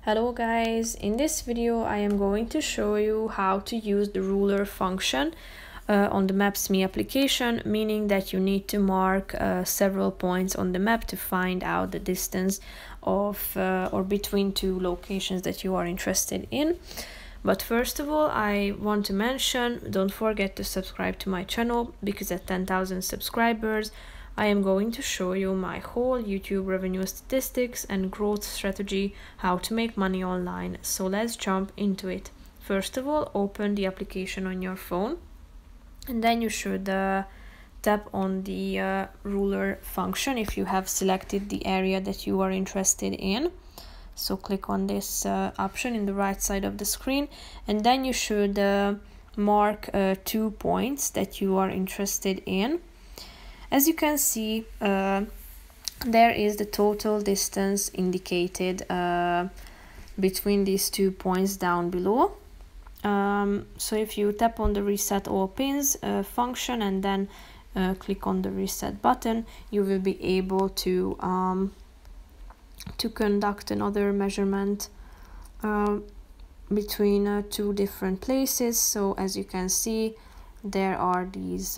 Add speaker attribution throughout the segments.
Speaker 1: Hello guys, in this video I am going to show you how to use the ruler function on the Maps.me application, meaning that you need to mark several points on the map to find out the distance of or between two locations that you are interested in. But first of all, I want to mention, don't forget to subscribe to my channel, because at 10,000 subscribers I am going to show you my whole YouTube revenue statistics and growth strategy, how to make money online. So let's jump into it. First of all, open the application on your phone, and then you should tap on the ruler function if you have selected the area that you are interested in. So click on this option in the right side of the screen, and then you should mark 2 points that you are interested in. As you can see, there is the total distance indicated between these 2 points down below. So if you tap on the reset all pins function and then click on the reset button, you will be able to conduct another measurement between two different places. So as you can see, there are these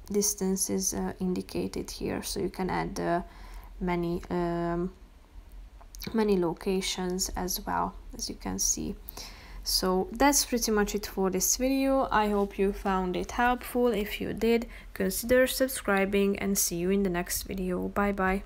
Speaker 1: distances indicated here, so you can add many locations as well, as you can see. So that's pretty much it for this video. I hope you found it helpful. If you did, consider subscribing, and see you in the next video. Bye bye.